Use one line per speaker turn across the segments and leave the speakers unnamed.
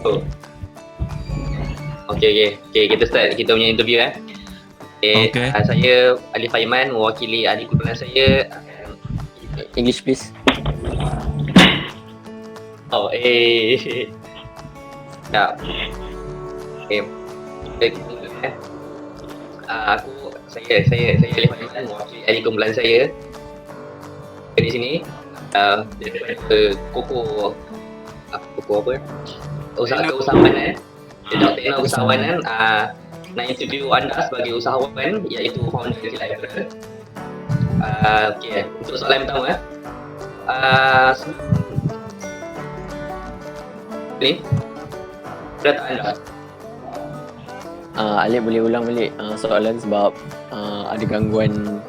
Oh. Okay, kita start kita punya interview
Okay.
Saya Alif Aiman, mewakili adik kumpulan saya.
English please.
Ya. Saya Alif Aiman, mewakili adik kumpulan saya di sini. Daripada Koko apa? Usahawanan. Teknologi usahawanan. Nak interview anda sebagai usahawan, iaitu founder Library. Untuk soalan pertama, ni data anda.
Alif boleh ulang balik soalan sebab ada gangguan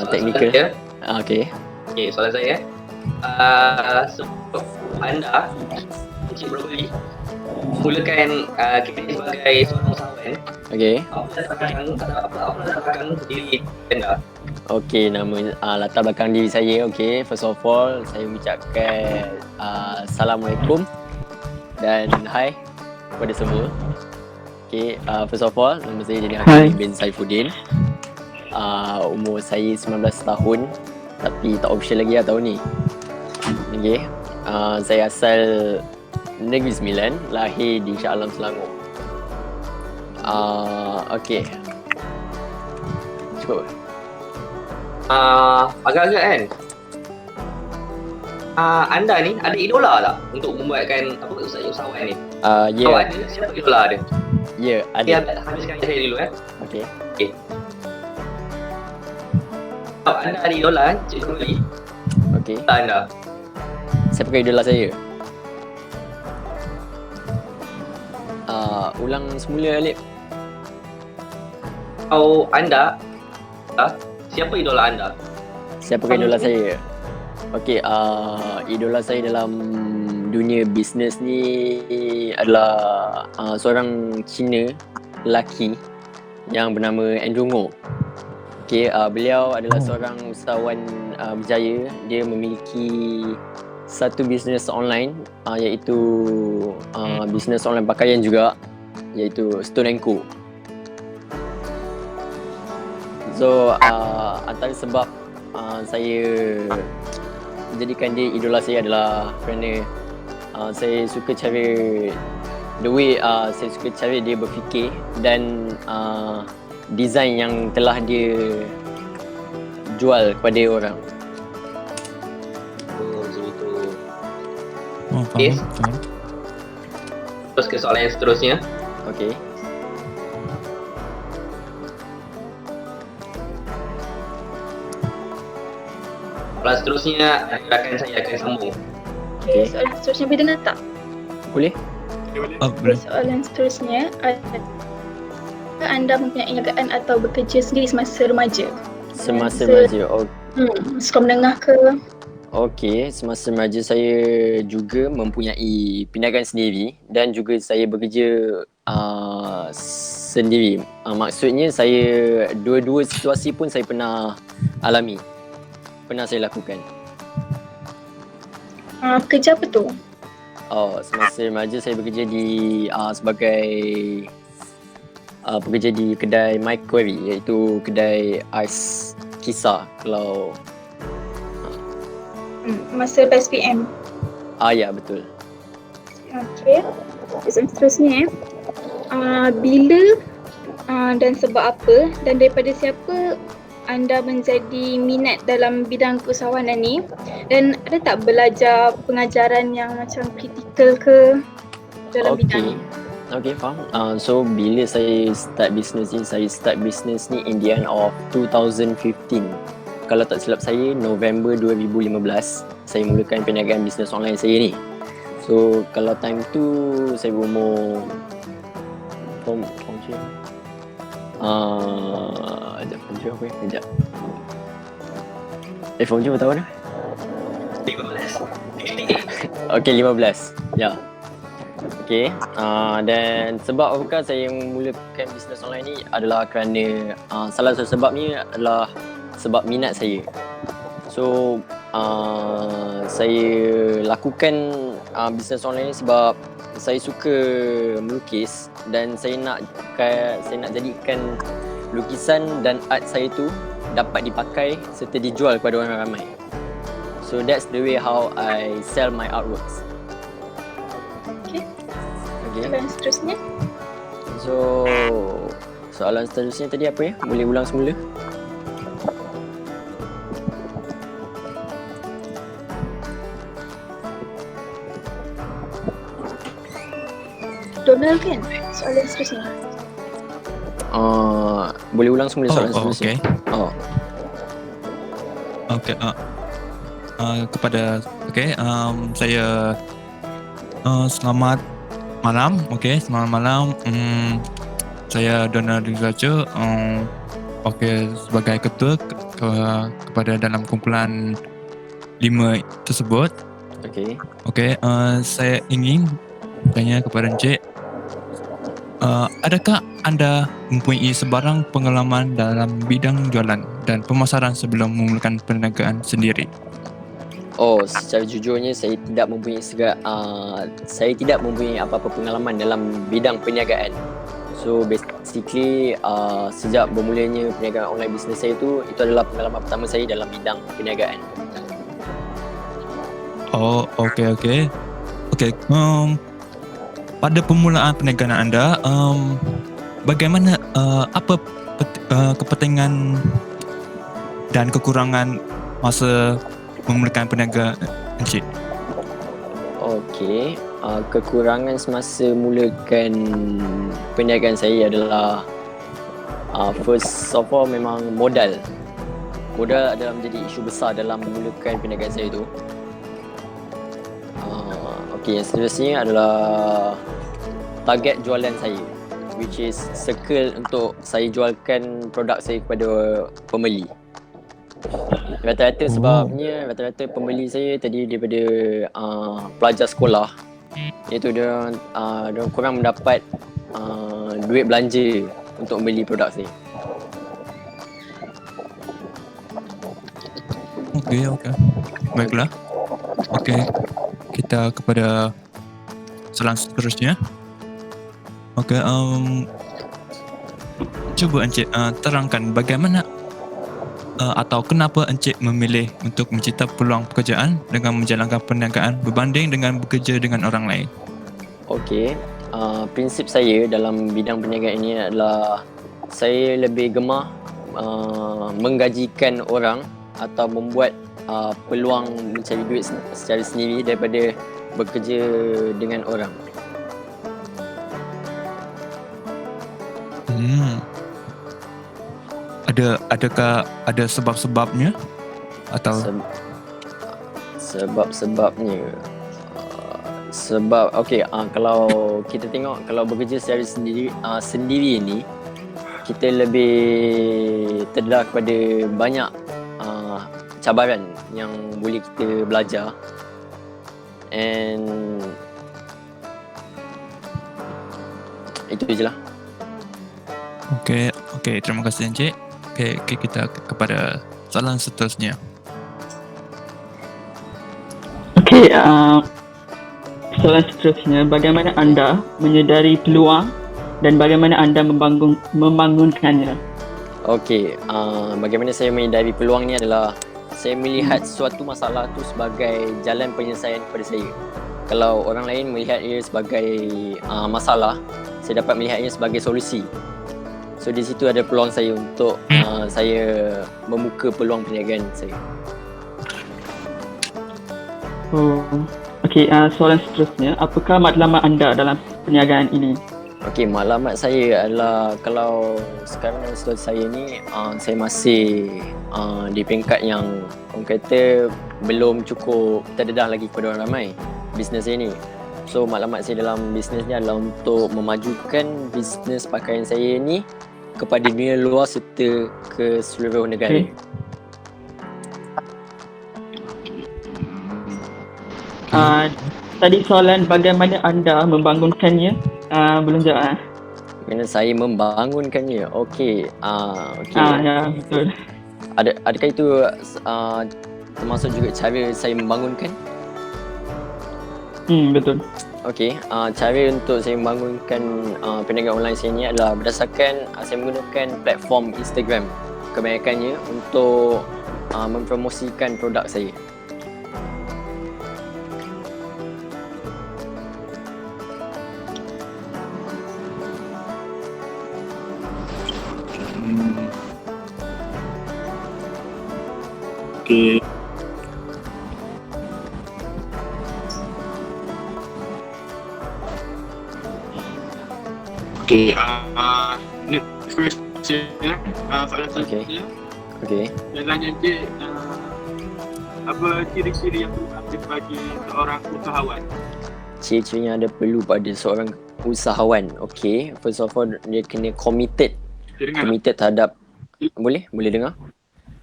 teknikal. Okay,
soalan saya. Anda, Encik Broccoli, mulakan kerja sebagai seorang usahawan.
Okay.
Apa latar belakang diri anda?
Okay, nama latar belakang diri saya. Okay, first of all saya mengucapkan Assalamualaikum dan hai kepada semua. Okay, first of all nama saya Daniel Hakim bin Saifuddin. Umur saya 19 tahun tapi tak official lagi tahun ni. Okay, saya asal Negeri Sembilan, lahir di Shah Alam, Selangor. Okay, cukup.
Agak-agak kan, anda ni ada idola tak untuk membuatkan usahawan ni?
Ya.
Ada siapa idola ada?
Ya, ada.
Habiskan saya dulu
Okay.
Anda ada idola, Cik Broccoli?
Okay.
Tak anda?
Siapa idola saya? Ulang semula Alip.
Anda, siapa idola anda?
Siapa idola saya? Okay, idola saya dalam dunia bisnes ni adalah seorang Cina lelaki yang bernama Andrew Ngo. Okay, beliau adalah seorang usahawan berjaya. Dia memiliki satu bisnes online iaitu bisnes online pakaian juga, iaitu Stone & Co. So antara sebab saya menjadikan dia idola saya adalah kerana saya suka cara saya suka cara dia berfikir dan design yang telah dia jual kepada orang.
Okay. Terus ke soalan yang seterusnya.
Okay.
Soalan seterusnya saya akan sambung.
Okay.
Soalan seterusnya boleh dengar tak?
Boleh?
Boleh.
Soalan seterusnya, anda mempunyai ingataan atau bekerja sendiri semasa remaja?
Semasa remaja.
Sekolah menengah ke?
Okey, semasa remaja saya juga mempunyai pindahan sendiri dan juga saya bekerja sendiri. Maksudnya saya dua-dua situasi pun saya pernah alami. Pernah saya lakukan.
Kerja apa tu?
Semasa remaja saya bekerja di sebagai pekerja di kedai My Quarry, iaitu kedai ais kisar kalau
masa PSPM.
Ya, betul.
Okey. Seterusnya bila dan sebab apa dan daripada siapa anda menjadi minat dalam bidang keusahawanan ni, dan ada tak belajar pengajaran yang macam kritikal ke dalam bidang ni?
Okay, faham. So bila saya start business ni in the end of 2015. Kalau tak silap saya, November 2015 saya mulakan perniagaan bisnes online saya ni. So kalau time tu saya berumur form 3. Form 3 berapa tahun dah?
15.
Okay, 15. Ya. Okay. Dan sebab apakah saya memulakan bisnes online ni adalah kerana salah satu sebab ni adalah sebab minat saya. So saya lakukan bisnes online ni sebab saya suka melukis dan saya nak jadikan lukisan dan art saya tu dapat dipakai serta dijual kepada orang ramai. So that's the way how I sell my artworks.
Okay.
Okay.
Soalan seterusnya.
So soalan seterusnya tadi apa ya? Boleh ulang semula?
Donald kan? Soalan seterusnya.
Boleh ulang semula soalan seterusnya?
Okay.
Oh.
Okay. Kepada saya selamat malam. Okay, selamat malam. Saya Donald Rizalco. Sebagai ketua kepada dalam kumpulan 5 tersebut. Okay. Saya ingin bertanya kepada Encik, adakah anda mempunyai sebarang pengalaman dalam bidang jualan dan pemasaran sebelum memulakan perniagaan sendiri?
Oh, secara jujurnya saya tidak mempunyai apa-apa pengalaman dalam bidang perniagaan. So basically sejak bermulanya perniagaan online bisnes saya itu adalah pengalaman pertama saya dalam bidang perniagaan.
Oh, okay. Pada permulaan perniagaan anda, bagaimana apa kepentingan dan kekurangan masa memulakan perniagaan Encik?
Okey, kekurangan semasa mulakan perniagaan saya adalah first of all memang modal. Modal adalah menjadi isu besar dalam memulakan perniagaan saya itu. Okey, yang seterusnya adalah target jualan saya, which is circle untuk saya jualkan produk saya kepada pembeli. Rata-rata pembeli saya tadi daripada pelajar sekolah, iaitu dia kurang mendapat duit belanja untuk membeli produk saya.
Okay. Baiklah. Okay, kita kepada soalan seterusnya. Okay, cuba Encik terangkan bagaimana atau kenapa Encik memilih untuk mencipta peluang pekerjaan dengan menjalankan perniagaan berbanding dengan bekerja dengan orang lain?
Okey, prinsip saya dalam bidang perniagaan ini adalah saya lebih gemar menggajikan orang atau membuat peluang mencari duit secara sendiri daripada bekerja dengan orang.
Adakah ada sebab-sebabnya atau
sebab-sebabnya? Kalau kita tengok, kalau bekerja secara sendiri ni, kita lebih terdedah kepada banyak cabaran yang boleh kita belajar, and itu je lah.
Okay, terima kasih Encik. Okay, kita kepada soalan seterusnya.
Okay, soalan seterusnya, bagaimana anda menyedari peluang dan bagaimana anda membangunkannya?
Okay, bagaimana saya menyedari peluang ni adalah saya melihat suatu masalah tu sebagai jalan penyelesaian kepada saya. Kalau orang lain melihat ia sebagai masalah, saya dapat melihatnya sebagai solusi. So di situ ada peluang saya untuk saya membuka peluang perniagaan saya.
Soalan seterusnya, apakah matlamat anda dalam perniagaan ini?
Okey, matlamat saya adalah kalau sekarang dalam situasi saya ni, saya masih di peringkat yang orang kata belum cukup terdedah lagi kepada orang ramai bisnes saya ni. So matlamat saya dalam bisnes ni adalah untuk memajukan bisnes pakaian saya ni kepada dunia luar serta ke seluruh negara.
Tadi soalan bagaimana anda membangunkannya, belum jawab.
Bagaimana saya membangunkannya? Okey.
Ya, betul.
Adakah itu termasuk juga cara saya membangunkan?
Betul.
Okey, cara untuk saya membangunkan perniagaan online saya ni adalah berdasarkan saya menggunakan platform Instagram kebanyakannya untuk mempromosikan produk saya.
Okay. Okay. Next question. Soalan selanjutnya.
Okey.
Yang tanya je, apa ciri-ciri yang perlu ada bagi seorang usahawan?
Ciri-ciri yang ada perlu pada seorang usahawan. Okey, first of all dia kena committed.
Dia dengar tak?
Committed terhadap boleh dengar?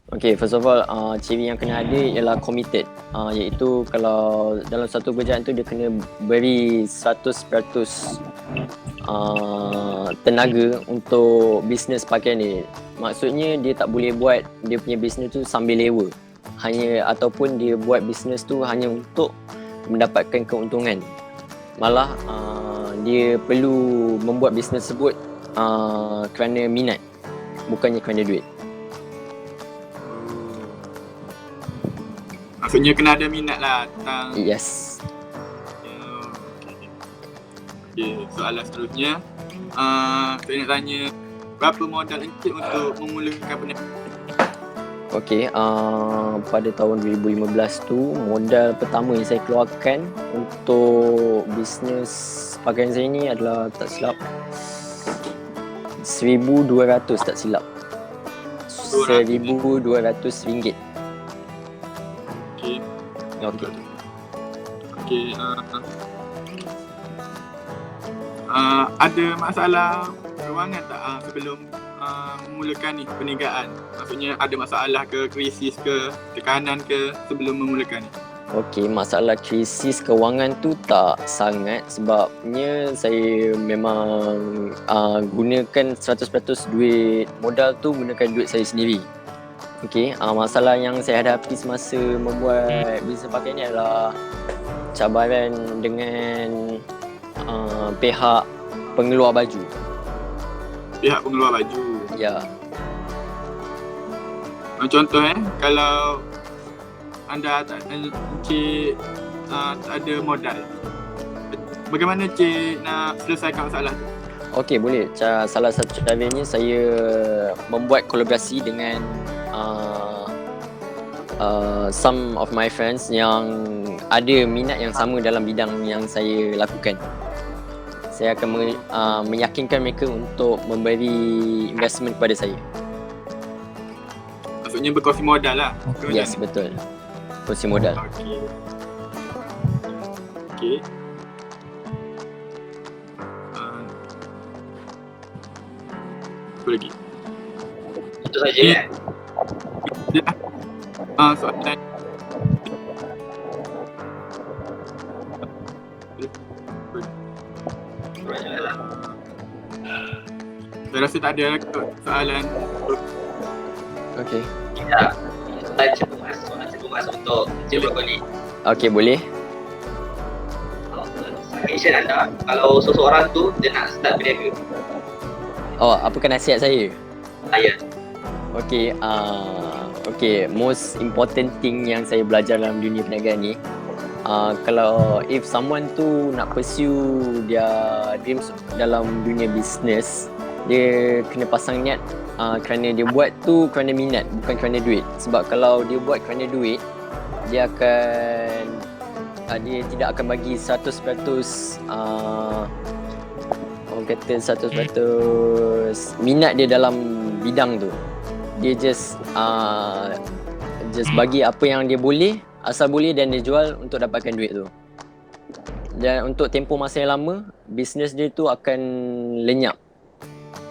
Okay, first of all, ciri yang kena ada ialah committed. Iaitu kalau dalam satu pekerjaan tu dia kena beri 100% tenaga untuk bisnes pakaian dia. Maksudnya dia tak boleh buat dia punya bisnes tu sambil lewa. Ataupun dia buat bisnes tu hanya untuk mendapatkan keuntungan. Malah dia perlu membuat bisnes tersebut kerana minat, bukannya kerana duit.
Maksudnya kena ada minat lah tentang
Yes.
Okay, soalan seterusnya, saya nak tanya berapa modal Encik untuk memulakan perniagaan?
Okey, pada tahun 2015 tu modal pertama yang saya keluarkan untuk bisnes pakaian saya ni adalah tak silap RM1,200 tak silap. RM1,200.
Okey.
Okey.
Okey. Ada masalah kewangan tak sebelum memulakan ni perniagaan? Maksudnya ada masalah ke, krisis ke, tekanan ke sebelum memulakan ni?
Okey, masalah krisis kewangan tu tak sangat sebabnya saya memang gunakan 100% duit modal tu gunakan duit saya sendiri. Okey, masalah yang saya hadapi semasa membuat bisnes pakaian ni adalah cabaran dengan pihak pengeluar baju.
Pihak pengeluar baju.
Ya.
Contoh kalau anda Encik tak ada modal, bagaimana Encik nak selesaikan masalah tu?
Okey, boleh. Salah satu caranya saya membuat kolaborasi dengan some of my friends yang ada minat yang sama dalam bidang yang saya lakukan. Saya akan meyakinkan mereka untuk memberi investment kepada saya.
Maksudnya berkongsi modal lah.
Yes, betul. Kongsi modal.
Okey. Okey. Apa lagi?
Itu saja kan?
Soalan saya rasa tak ada soalan.
Okey.
Tidak. Soalan cikgu masuk untuk Encik Brokoli.
Okey, boleh.
Question anda, kalau seseorang tu dia nak start berniaga.
Oh, apakah nasihat saya?
Ya.
Okey, most important thing yang saya belajar dalam dunia perniagaan ni, kalau if someone tu nak pursue dia dreams dalam dunia bisnes, dia kena pasang niat kerana dia buat tu kerana minat, bukan kerana duit. Sebab kalau dia buat kerana duit, dia tidak akan bagi 100% orang kata 100% minat dia dalam bidang tu. Dia just bagi apa yang dia boleh, asal boleh, dan dia jual untuk dapatkan duit tu. Dan untuk tempoh masa yang lama, bisnes dia tu akan lenyap.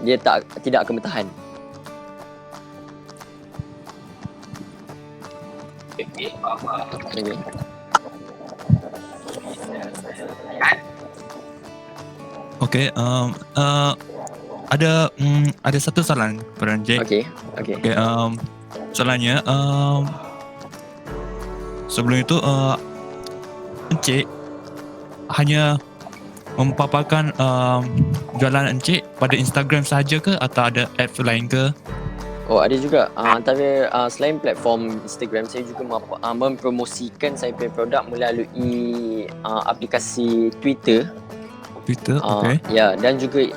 Dia tidak akan bertahan.
Okay, faham.
Okay.
Okey, ada satu soalan kepada Encik.
Okey.
Okey, soalannya sebelum itu Encik hanya mempaparkan jualan Encik pada Instagram sahaja ke atau ada apps lain ke?
Oh, ada juga. Antara selain platform Instagram, saya juga mempromosikan saya punya produk melalui aplikasi Twitter.
Twitter, okay.
Ya, dan juga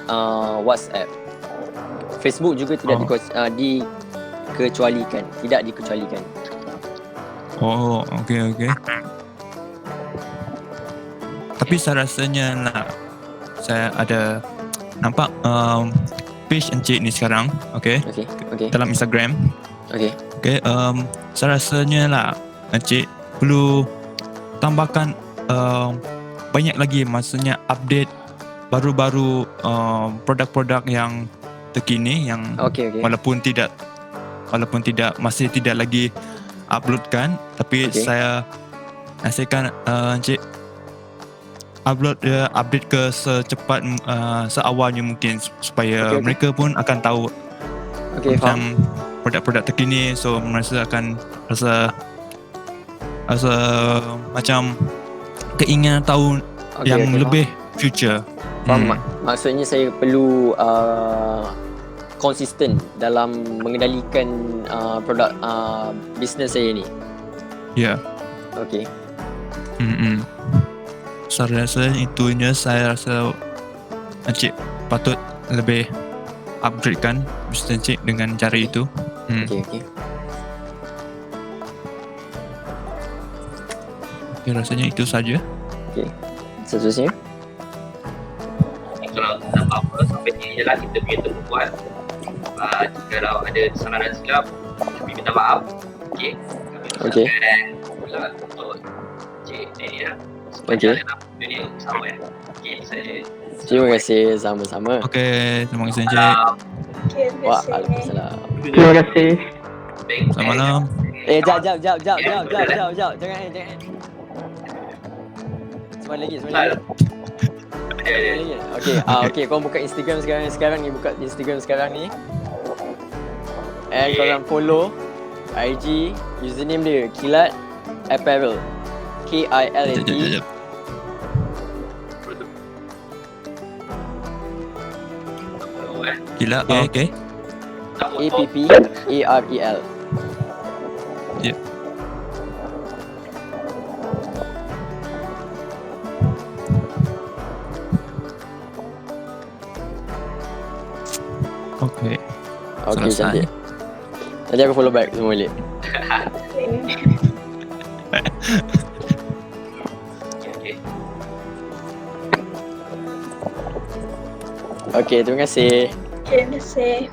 WhatsApp. Facebook juga tidak dikecualikan.
Oh, okay. Tapi saya rasanya saya ada nampak page Encik ni sekarang, okay, dalam Instagram. Okay, saya rasanya Encik perlu tambahkan banyak lagi, maksudnya update baru-baru produk-produk yang terkini yang walaupun tidak masih tidak lagi uploadkan, tapi saya nasihatkan Encik update ke secepat seawalnya mungkin supaya mereka pun akan tahu macam produk-produk terkini, so mereka akan rasa macam keinginan tahu yang lebih future.
Maksudnya saya perlu konsisten dalam mengendalikan produk bisnes saya ni.
Ya.
Okay.
Saya rasa itunya, saya rasa Encik patut lebih upgradekan bisnes Encik dengan cara itu.
Okay.
Okay, rasanya itu saja.
Okay. Seterusnya.
Kalau tak apa-apa sampai sini je lah kita punya tempuan. Kalau ada kesalahan silap, kami minta maaf. Okay. Pula untuk Cik Daniel. Dunia sama ya. Okay, saya.
Terima kasih, sama-sama.
Okay, terima kasih Encik.
Waalaikumsalam.
Terima kasih.
Selamat malam.
Jap. Jangan. Sebentar lagi. Okay, korang buka Instagram sekarang ni, and korang follow IG, username dia Kilat Apparel, KILAT.
Gila, okay.
APPAREL.
Ya. Okay,
cantik. Nanti aku follow back semua balik. Okay, terima kasih.
Terima kasih.